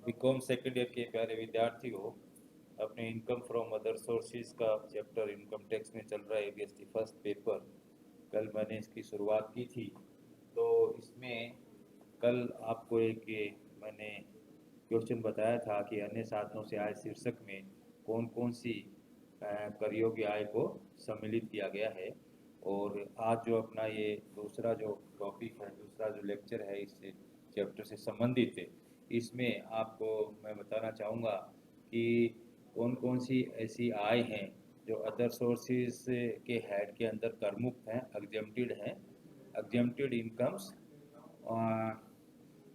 BCom second year के प्यारे विद्यार्थियों, अपने इनकम फ्रॉम अदर सोर्सेज का चैप्टर इनकम टैक्स में चल रहा है एबीएसटी फर्स्ट पेपर। कल मैंने इसकी शुरुआत की थी। तो इसमें कल आपको एक मैंने क्वेश्चन बताया था कि अन्य साधनों से आय शीर्षक में कौन कौन सी कर योग्य आय को सम्मिलित किया गया है। और आज जो अपना ये दूसरा जो टॉपिक है, दूसरा जो लेक्चर है इस चैप्टर से संबंधित है, इसमें आपको मैं बताना चाहूँगा कि कौन कौन सी ऐसी आय हैं जो अदर सोर्सेज के हेड के अंदर करमुक्त हैं, एग्जेम्प्टेड हैं, exempted incomes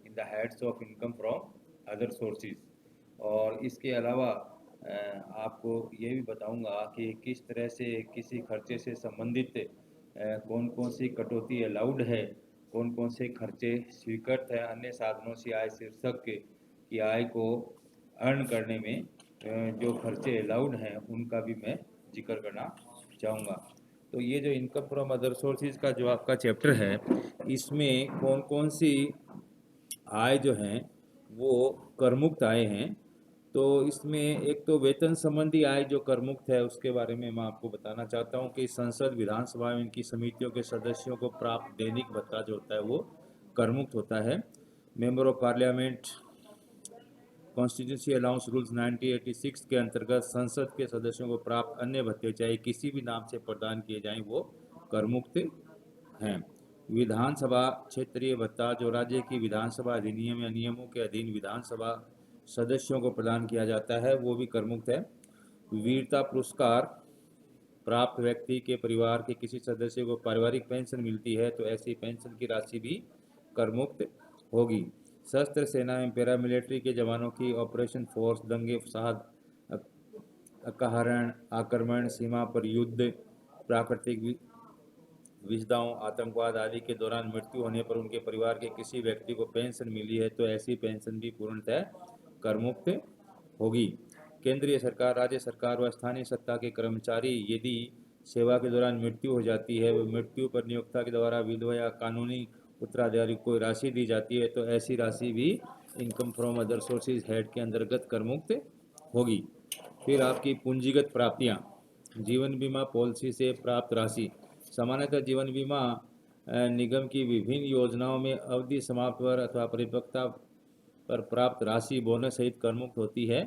in the heads of income from other sources. और इसके अलावा आपको ये भी बताऊंगा कि किस तरह से किसी खर्चे से संबंधित कौन कौन सी कटौती अलाउड है, कौन कौन से खर्चे स्वीकृत है अन्य साधनों से आय शीर्षक की आय को अर्न करने में जो खर्चे अलाउड हैं उनका भी मैं जिक्र करना चाहूँगा। तो ये जो इनकम फ्रॉम अदर सोर्सेज का जो आपका चैप्टर है, इसमें कौन कौन सी आय जो हैं वो करमुक्त आय हैं। तो इसमें एक तो वेतन संबंधी आय जो करमुक्त है उसके बारे में मैं आपको बताना चाहता हूँ कि संसद, विधानसभा में इनकी समितियों के सदस्यों को प्राप्त दैनिक भत्ता जो होता है वो करमुक्त होता है। Member of parliament constituency allowance rules 1986 के अंतर्गत संसद के सदस्यों को प्राप्त अन्य भत्ते चाहे किसी भी नाम से प्रदान किए जाएं वो करमुक्त हैं। विधानसभा क्षेत्रीय भत्ता जो राज्य की विधानसभा अधिनियम या नियमों के अधीन विधानसभा सदस्यों को प्रदान किया जाता है वो भी करमुक्त है। वीरता पुरस्कार प्राप्त व्यक्ति के परिवार के किसी सदस्य को पारिवारिक पेंशन मिलती है तो ऐसी पेंशन की राशि भी करमुक्त होगी। सशस्त्र सेना एवं पैरामिलिट्री के जवानों की ऑपरेशन फोर्स, दंगे फसाद, अपहरण, आक्रमण, सीमा पर युद्ध, प्राकृतिक विपदाओं, आतंकवाद आदि के दौरान मृत्यु होने पर उनके परिवार के किसी व्यक्ति को पेंशन मिली है तो ऐसी पेंशन भी पूर्णतः करमुक्त होगी। केंद्रीय सरकार, राज्य सरकार व स्थानीय सत्ता के कर्मचारी यदि सेवा के दौरान मृत्यु हो जाती है व मृत्यु पर नियोक्ता के द्वारा विधवा या कानूनी उत्तराधिकारी को राशि दी जाती है तो ऐसी राशि भी income from other sources head के अंतर्गत करमुक्त होगी। फिर आपकी पूंजीगत प्राप्तियां, जीवन बीमा पॉलिसी से प्राप्त राशि। सामान्यतः जीवन बीमा निगम की विभिन्न योजनाओं में अवधि समाप्त पर अथवा परिपक्वता पर प्राप्त राशि बोनस सहित करमुक्त होती है।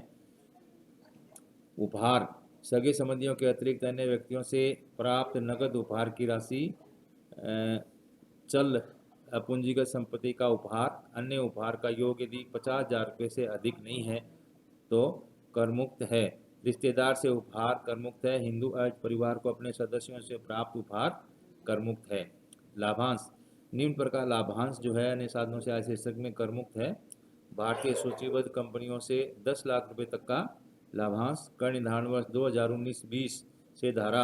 उपहार, सगे संबंधियों के अतिरिक्त अन्य व्यक्तियों से प्राप्त नकद उपहार की राशि, चल पूंजीगत संपत्ति का उपहार, अन्य उपहार का योग यदि 50,000 रुपये से अधिक नहीं है तो करमुक्त है। रिश्तेदार से उपहार करमुक्त है। हिंदू अर्थ परिवार को अपने सदस्यों से प्राप्त उपहार करमुक्त है। लाभांश, निम्न प्रकार लाभांश जो है अन्य साधनों से आय शीर्षक में करमुक्त है। भारतीय सूचीबद्ध कंपनियों से 10 लाख रुपए तक का लाभांश कर निर्धारण वर्ष 2019-20 से धारा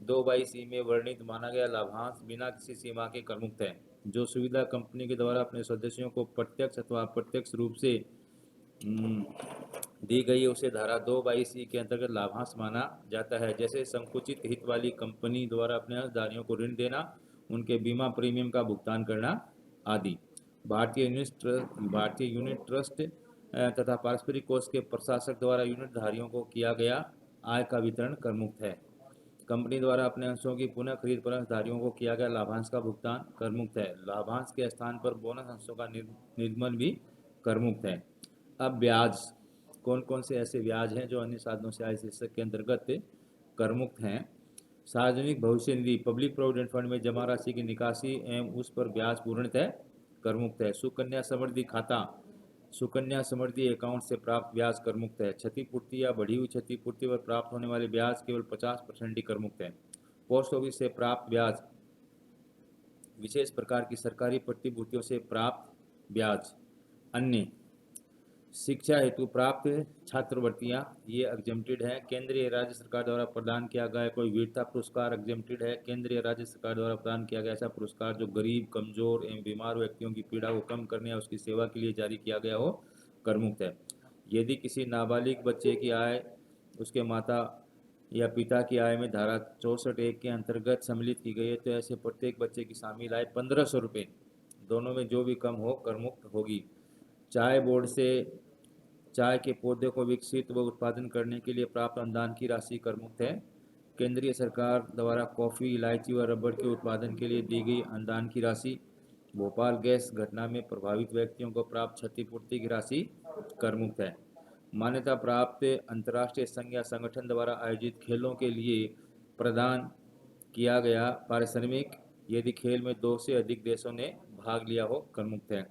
222 में वर्णित माना गया लाभांश बिना किसी सीमा के करमुक्त है। जो सुविधा कंपनी के द्वारा अपने सदस्यों को प्रत्यक्ष अथवा अप्रत्यक्ष रूप से दी गई उसे धारा 222 के अंतर्गत लाभांश माना जाता है, जैसे संकुचित हित वाली कंपनी द्वारा अपने अंशधारियों को ऋण देना, उनके बीमा प्रीमियम का भुगतान करना आदि। भारतीय यूनिट ट्रस्ट तथा पारस्परिक कोष के प्रशासक द्वारा यूनिट धारियों को किया गया आय का वितरण करमुक्त है। कंपनी द्वारा अपने अंशों की पुनः खरीद पर अंशधारियों को किया गया लाभांश का भुगतान करमुक्त है। लाभांश के स्थान पर बोनस अंशों का निर्गमन भी करमुक्त है। अब ब्याज, कौन कौन से ऐसे ब्याज हैं जो अन्य साधनों से आय शीर्षक के अंतर्गत करमुक्त हैं। सार्वजनिक भविष्य निधि, पब्लिक प्रोविडेंट फंड में जमा राशि की निकासी एवं उस पर ब्याज पूर्णतः करमुक्त है। सुकन्या समृद्धि खाता, सुकन्या समृद्धि अकाउंट से प्राप्त ब्याज करमुक्त है। क्षतिपूर्ति या बढ़ी हुई क्षतिपूर्ति पर प्राप्त होने वाले ब्याज केवल 50% ही करमुक्त है। पोस्ट ऑफिस से प्राप्त ब्याज, विशेष प्रकार की सरकारी प्रतिभूतियों से प्राप्त ब्याज, अन्य शिक्षा हेतु प्राप्त छात्रवृत्तियां ये एग्जेम्प्टेड है। केंद्रीय राज्य सरकार द्वारा प्रदान किया गया कोई वीरता पुरस्कार एग्जेम्प्टेड है। केंद्रीय राज्य सरकार द्वारा प्रदान किया गया ऐसा पुरस्कार जो गरीब, कमजोर एवं बीमार व्यक्तियों की पीड़ा को कम करने या उसकी सेवा के लिए जारी किया गया हो, करमुक्त है। यदि किसी नाबालिग बच्चे की आय उसके माता या पिता की आय में धारा 64(1) के अंतर्गत सम्मिलित की गई है तो ऐसे प्रत्येक बच्चे की शामिल आय 1500 रुपये, दोनों में जो भी कम हो करमुक्त होगी। चाय बोर्ड से चाय के पौधे को विकसित व उत्पादन करने के लिए प्राप्त अनुदान की राशि कर मुक्त है। केंद्रीय सरकार द्वारा कॉफ़ी, इलायची व रबड़ के उत्पादन के लिए दी गई अनुदान की राशि, भोपाल गैस घटना में प्रभावित व्यक्तियों को प्राप्त क्षतिपूर्ति की राशि कर मुक्त है। मान्यता प्राप्त अंतर्राष्ट्रीय संघ या संगठन द्वारा आयोजित खेलों के लिए प्रदान किया गया पारिश्रमिक, यदि खेल में 2 से अधिक देशों ने भाग लिया हो, कर मुक्त है।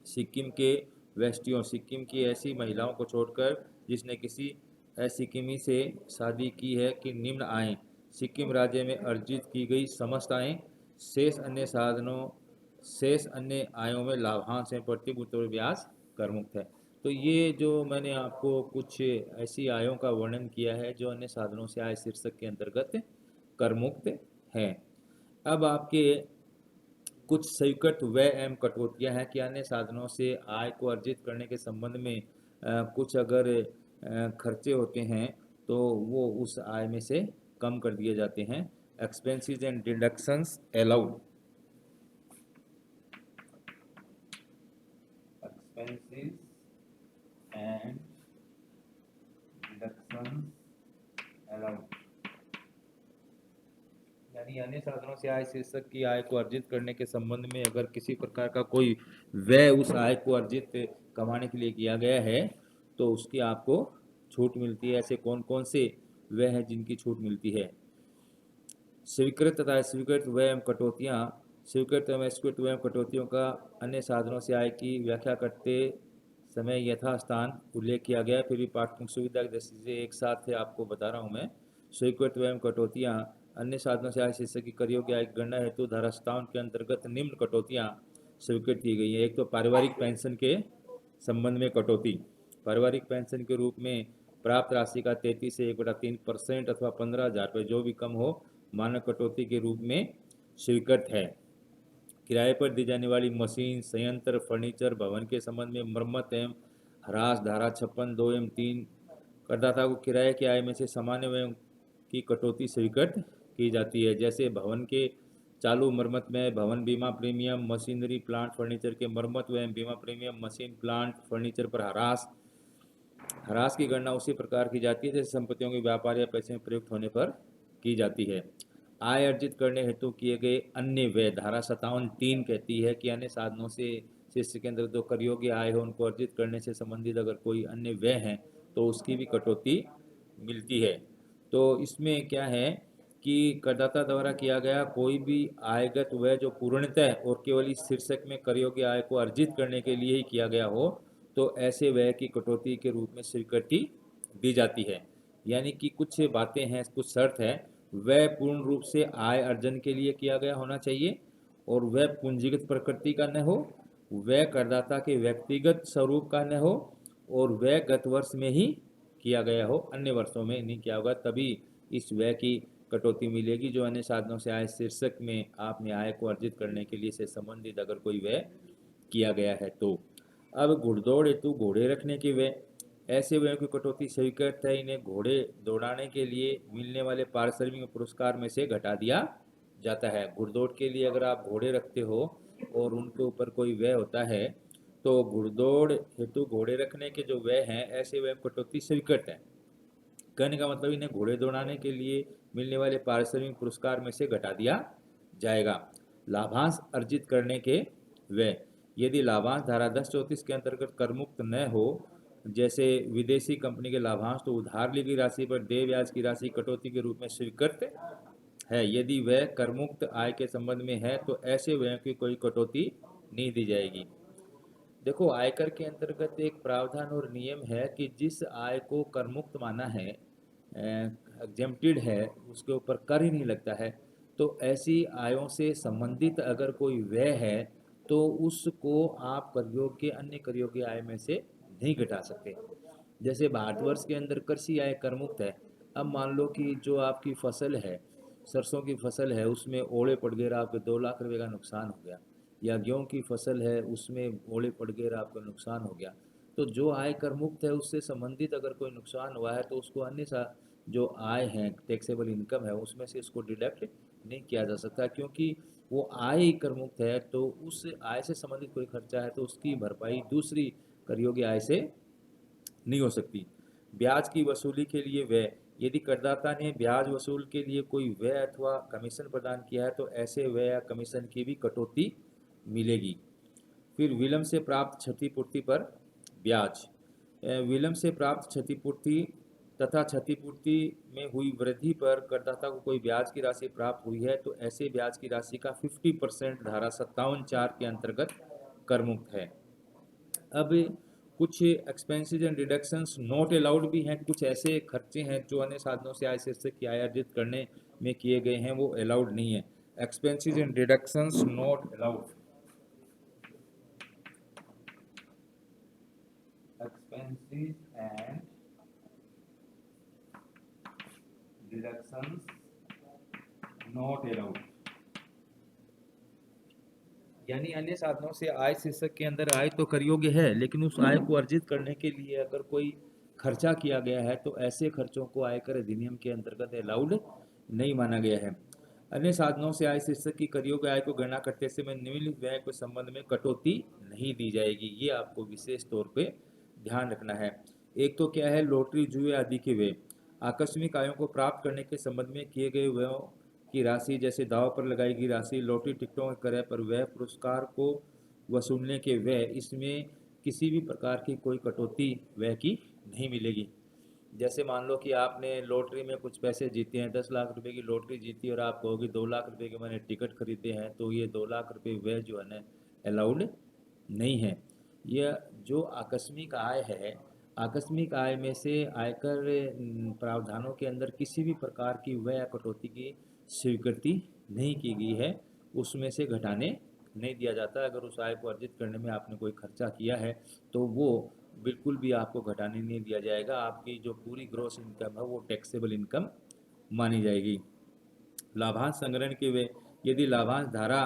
सिक्किम के वेस्टियों, सिक्किम की ऐसी महिलाओं को छोड़कर जिसने किसी असिक्किमी से शादी की है कि निम्न आय सिक्किम राज्य में अर्जित की गई समस्त आय, शेष अन्य आयों में लाभांश एवं प्रतिभूति और ब्याज कर मुक्त है। तो ये जो मैंने आपको कुछ ऐसी आयों का वर्णन किया है जो अन्य साधनों से आय शीर्षक के अंतर्गत कर मुक्त है। अब आपके कुछ स्वीकृत व्यय एवं कटौतियां हैं कि अन्य साधनों से आय को अर्जित करने के संबंध में कुछ अगर खर्चे होते हैं तो वो उस आय में से कम कर दिए जाते हैं। Expenses and deductions allowed, expenses and deductions allowed, यानी अन्य साधनों से आय शीर्षक की आय को अर्जित करने के संबंध में अगर किसी प्रकार का कोई व्यय उस आय को अर्जित कमाने के लिए किया गया है तो उसकी आपको छूट मिलती है। ऐसे कौन कौन से व्यय हैं जिनकी छूट मिलती है? स्वीकृत तथा अस्वीकृत व्यय एवं कटौतियाँ। स्वीकृत एवं अस्वीकृत व्यय एवं कटौतियों का अन्य साधनों से आय की व्याख्या करते समय यथास्थान उल्लेख किया गया, फिर भी पाठ्यपुस्तक सुविधा की दृष्टि से एक साथ है आपको बता रहा हूँ मैं। स्वीकृत व्यय एवं कटौतियाँ अन्य साधनों से आय शीर्षक की कर योग्य आय की गणना हेतु धारा 57 के अंतर्गत निम्न कटौतियाँ स्वीकृत की गई है। एक तो पारिवारिक पेंशन के संबंध में कटौती, पारिवारिक पेंशन के रूप में प्राप्त राशि का 33 से 1/3% अथवा 15,000 रुपये जो भी कम हो मानक कटौती के रूप में स्वीकृत है। किराए पर दी जाने वाली मशीन, संयंत्र, फर्नीचर, भवन के संबंध में मरम्मत एवं ह्रास धारा 56, 2 एवं 3 करदाता को किराए की आय में से सामान्य व्ययों की कटौती स्वीकृत की जाती है। जैसे भवन के चालू मरम्मत में भवन बीमा प्रीमियम, मशीनरी, प्लांट, फर्नीचर के मरम्मत एवं बीमा प्रीमियम, मशीन, प्लांट, फर्नीचर पर ह्रास की गणना उसी प्रकार की जाती है जैसे संपत्तियों के व्यापार या पैसे में प्रयुक्त होने पर की जाती है। आय अर्जित करने हेतु किए गए अन्य व्यय धारा 57(3) कहती है कि अन्य साधनों से शीर्ष के अंदर जो कर योग्य आय हो उनको अर्जित करने से संबंधित अगर कोई अन्य व्यय हैं तो उसकी भी कटौती मिलती है। तो इसमें क्या है कि करदाता द्वारा किया गया कोई भी आयगत व्यय जो पूर्णतः और केवल इस शीर्षक में कर योग्य आय को अर्जित करने के लिए ही किया गया हो तो ऐसे व्यय की कटौती के रूप में स्वीकृति दी जाती है। यानी कि कुछ बातें हैं, कुछ शर्त है। व्यय पूर्ण रूप से आय अर्जन के लिए किया गया होना चाहिए और वह पूंजीगत प्रकृति का न हो, वह करदाता के व्यक्तिगत स्वरूप का न हो और वह गत वर्ष में ही किया गया हो, अन्य वर्षों में नहीं किया होगा, तभी इस व्यय की कटौती मिलेगी जो अन्य साधनों से आय शीर्षक में आपने आय को अर्जित करने के लिए से संबंधित अगर कोई व्यय किया गया है तो। अब घुड़दौड़ हेतु घोड़े रखने के व्यय, ऐसे व्ययों की कटौती स्वीकृत है। इन्हें घोड़े दौड़ाने के लिए मिलने वाले पारिश्रमिक पुरस्कार में से घटा दिया जाता है। घुड़दौड़ के लिए अगर आप घोड़े रखते हो और उनके ऊपर कोई व्यय होता है तो घुड़दौड़ हेतु घोड़े रखने के जो व्यय हैं ऐसे व्यय कटौती स्वीकृत है। कहने का मतलब इन्हें घोड़े दौड़ाने के लिए मिलने वाले पारिश्रमिक पुरस्कार में से घटा दिया जाएगा। लाभांश अर्जित करने के व्यय, यदि लाभांश धारा 1034 के अंतर्गत करमुक्त न हो, जैसे विदेशी कंपनी के लाभांश, तो उधार ली गई राशि पर देय ब्याज की राशि कटौती के रूप में स्वीकृत है। यदि वह करमुक्त आय के संबंध में है तो ऐसे व्ययों की कोई कटौती नहीं दी जाएगी। देखो, आयकर के अंतर्गत एक प्रावधान और नियम है कि जिस आय को करमुक्त माना है, एग्जेम्प्टेड है, उसके ऊपर कर ही नहीं लगता है, तो ऐसी आयों से संबंधित अगर कोई व्यय है तो उसको आप कर योग्य अन्य कर योग्य आय में से नहीं घटा सकते। जैसे भारतवर्ष के अंदर कृषि आय करमुक्त है। अब मान लो कि जो आपकी फसल है, सरसों की फसल है, उसमें ओले पड़ गए, आपके 2 लाख रुपए का नुकसान हो गया, या गेहूं की फसल है उसमें ओले पड़ गए, आपका नुकसान हो गया, तो जो आय कर मुक्त है उससे संबंधित अगर कोई नुकसान हुआ है तो उसको अन्य सा जो आय है, टैक्सेबल इनकम है, उसमें से इसको डिडक्ट नहीं किया जा सकता क्योंकि वो आय ही कर मुक्त है। तो उस आय से संबंधित कोई खर्चा है तो उसकी भरपाई दूसरी कर योग्य आय से नहीं हो सकती। ब्याज की वसूली के लिए व्यय, यदि करदाता ने ब्याज वसूल के लिए कोई व्यय अथवा कमीशन प्रदान किया है तो ऐसे व्यय या कमीशन की भी कटौती मिलेगी। फिर विलंब से प्राप्त क्षतिपूर्ति पर ब्याज। विलंब से प्राप्त क्षतिपूर्ति तथा क्षतिपूर्ति में हुई वृद्धि पर करदाता को कोई ब्याज की राशि प्राप्त हुई है तो ऐसे ब्याज की राशि का 50% धारा 57(4) के अंतर्गत कर मुक्त है। अब कुछ expenses and deductions not allowed भी हैं। कुछ ऐसे खर्चे हैं जो अन्य साधनों से आय शीर्षक की आय अर्जित करने में किए गए हैं, वो अलाउड नहीं है। Expenses and deductions not allowed. Expenses and deductions not allowed। यानी अन्य साधनों से आय शीर्षक के अंदर आय तो कर योग्य है, लेकिन उस आय को अर्जित करने के लिए अगर कोई खर्चा किया गया है तो ऐसे खर्चों को आयकर अधिनियम के अंतर्गत अलाउड नहीं माना गया है। अन्य साधनों से आय शीर्षक की कर योग्य आय को गणना करते समय निम्नलिखित व्यय के संबंध में कटौती नहीं दी जाएगी। ये आपको विशेष तौर पे ध्यान रखना है। एक तो क्या है, लॉटरी जुए आदि के व्यय। आकस्मिक आयों को प्राप्त करने के संबंध में किए गए व्ययों की राशि, जैसे दाव पर लगाई गई राशि, लॉटरी टिकटों के क्रय पर व्यय, पुरस्कार को वसूलने के व्यय, इसमें किसी भी प्रकार की कोई कटौती व्यय की नहीं मिलेगी। जैसे मान लो कि आपने लॉटरी में कुछ पैसे जीते हैं, 10 लाख रुपए की लॉटरी जीती और आप कहोगे 2 लाख रुपए के मैंने टिकट खरीदे हैं, तो ये 2 लाख रुपए व्यय जो है ना अलाउड नहीं है। यह जो आकस्मिक आय है, आकस्मिक आय में से आयकर प्रावधानों के अंदर किसी भी प्रकार की व्यय या कटौती की स्वीकृति नहीं की गई है, उसमें से घटाने नहीं दिया जाता। अगर उस आय को अर्जित करने में आपने कोई खर्चा किया है तो वो बिल्कुल भी आपको घटाने नहीं दिया जाएगा। आपकी जो पूरी ग्रॉस इनकम है वो टैक्सेबल इनकम मानी जाएगी। लाभांश संग्रहण के वे, यदि लाभांश धारा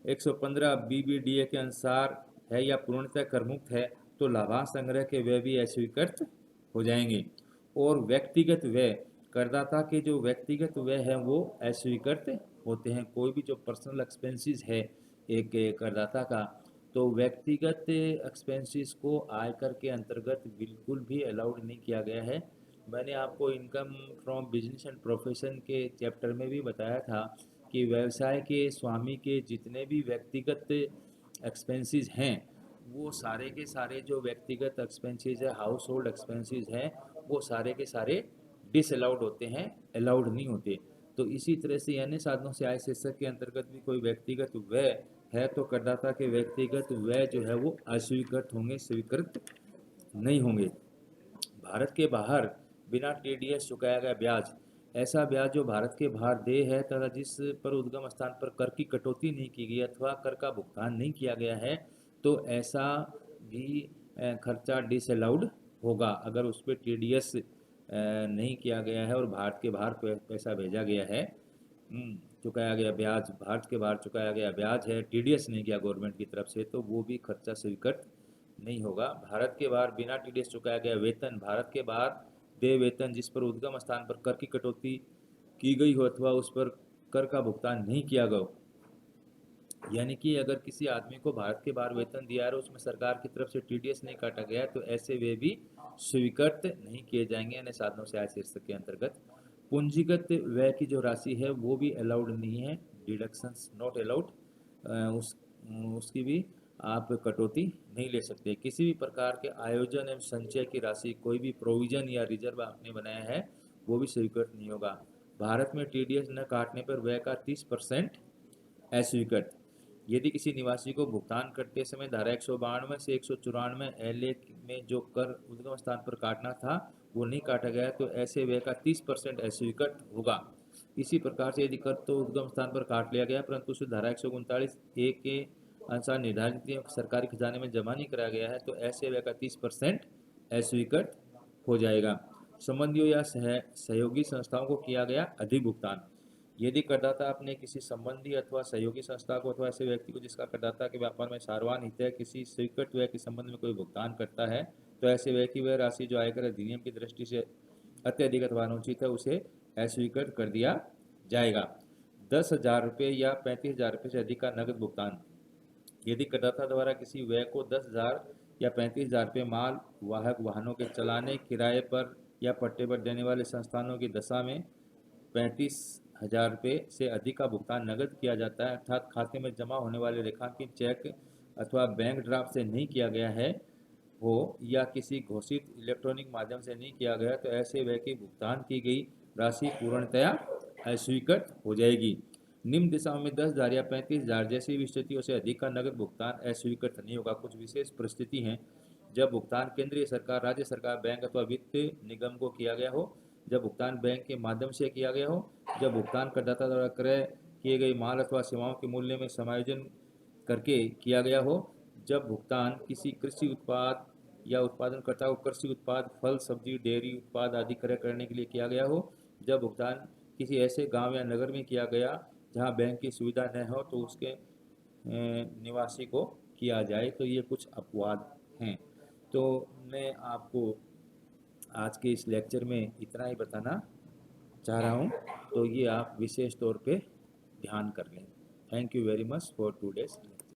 115 BBDA के अनुसार है या पूर्णतः कर मुक्त है तो लाभांश संग्रह के व्यय भी अस्वीकृत हो जाएंगे। और व्यक्तिगत व्यय, करदाता के जो व्यक्तिगत व्यय हैं वो अस्वीकृत होते हैं। कोई भी जो पर्सनल एक्सपेंसेस है एक करदाता का, तो व्यक्तिगत एक्सपेंसेस को आयकर के अंतर्गत बिल्कुल भी अलाउड नहीं किया गया है। मैंने आपको income from business and profession के चैप्टर में भी बताया था कि व्यवसाय के स्वामी के जितने भी व्यक्तिगत एक्सपेंसेस हैं वो सारे के सारे जो व्यक्तिगत एक्सपेंसेस है, हाउस होल्ड एक्सपेंसेस हैं, वो सारे के सारे डिसअलाउड होते हैं, अलाउड नहीं होते। तो इसी तरह से अन्य साधनों से आय शीर्षक के अंतर्गत भी कोई व्यक्तिगत व्यय है तो करदाता के व्यक्तिगत व्यय जो है वो अस्वीकृत होंगे, स्वीकृत नहीं होंगे। भारत के बाहर बिना TDS चुकाया गया ब्याज, ऐसा ब्याज जो भारत के बाहर देय है तथा जिस पर उद्गम स्थान पर कर की कटौती नहीं की गई अथवा कर का भुगतान नहीं किया गया है, तो ऐसा भी खर्चा डिसअलाउड होगा। अगर उस पर TDS नहीं किया गया है और भारत के बाहर पैसा भेजा गया है, चुकाया गया ब्याज, भारत के बाहर चुकाया गया ब्याज है, TDS नहीं किया गवर्नमेंट की तरफ से, तो वो भी खर्चा स्वीकृत नहीं होगा। भारत के बाहर बिना TDS चुकाया गया वेतन, भारत के बाहर देय वेतन जिस पर उद्गम स्थान पर कर की कटौती की गई हो अथवा उस पर कर का भुगतान नहीं किया गया, यानी कि अगर किसी आदमी को भारत के बाहर वेतन दिया है और उसमें सरकार की तरफ से TDS नहीं काटा गया है तो ऐसे वे भी स्वीकृत नहीं किए जाएंगे अन्य साधनों से आय शीर्षक के अंतर्गत। पूंजीगत व्यय की जो राशि है वो भी अलाउड नहीं है, डिडक्शंस नॉट अलाउड। उसकी भी आप कटौती नहीं ले सकते। किसी भी प्रकार के आयोजन एवं संचय की राशि, कोई भी प्रोविजन या रिजर्व आपने बनाया है वो भी स्वीकृत नहीं होगा। भारत में TDS न काटने पर व्यय का 30% अस्वीकृत। यदि किसी निवासी को भुगतान करते समय धारा 192 से 194 LA में जो कर उद्गम स्थान पर काटना था वो नहीं काटा गया तो ऐसे व्यय का 30% अस्वीकृत होगा। इसी प्रकार से यदि कर तो उद्गम स्थान पर काट लिया गया परंतु उसे धारा 139A के अनुसार निर्धारित सरकारी खजाने में जमा नहीं कराया गया है तो ऐसे व्यय का 30% अस्वीकृत हो जाएगा। संबंधियों या सहयोगी संस्थाओं को किया गया अधिक भुगतान, यदि करदाता अपने किसी संबंधी अथवा सहयोगी संस्था को अथवा ऐसे व्यक्ति को जिसका करदाता के व्यापार में सार्वजनिक हित है किसी स्वीकृत व्यय के संबंध में कोई भुगतान करता है तो ऐसे व्यय की वह राशि जो आयकर अधिनियम की दृष्टि से अत्यधिक अथवा अनुचित है उसे अस्वीकृत कर दिया जाएगा। 10,000 रुपये या 35,000 रुपये से अधिक का नगद भुगतान, यदि करदाता द्वारा किसी व्यय को 10,000 या 35,000 रुपये माल वाहक वाहनों के चलाने, किराए पर या पट्टे पर देने वाले संस्थानों की दशा में 35,000 रुपये से अधिक का भुगतान नकद किया जाता है, अर्थात खाते में जमा होने वाले रेखांकित चेक अथवा बैंक ड्राफ्ट से नहीं किया गया है हो या किसी घोषित इलेक्ट्रॉनिक माध्यम से नहीं किया गया, तो ऐसे व्यय की भुगतान की गई राशि पूर्णतया अस्वीकृत हो जाएगी। निम्न दिशाओं में 10,000 या 35,000 जैसी स्थितियों से अधिक का नकद भुगतान अस्वीकृत नहीं होगा। कुछ विशेष परिस्थिति हैं जब भुगतान केंद्रीय सरकार, राज्य सरकार, बैंक अथवा वित्त निगम को किया गया हो, जब भुगतान बैंक के माध्यम से किया गया हो, जब भुगतान करदाता द्वारा क्रय किए गए माल अथवा सेवाओं के मूल्य में समायोजन करके किया गया हो, जब भुगतान किसी कृषि उत्पाद या उत्पादनकर्ता को कृषि उत्पाद, फल, सब्जी, डेयरी उत्पाद आदि क्रय करने के लिए किया गया हो, जब भुगतान किसी ऐसे गांव या नगर में किया गया जहां बैंक की सुविधा न हो तो उसके निवासी को किया जाए। तो ये कुछ अपवाद हैं। तो मैं आपको आज के इस लेक्चर में इतना ही बताना चाह रहा हूँ, तो ये आप विशेष तौर पे ध्यान कर लें। Thank you very much for today's.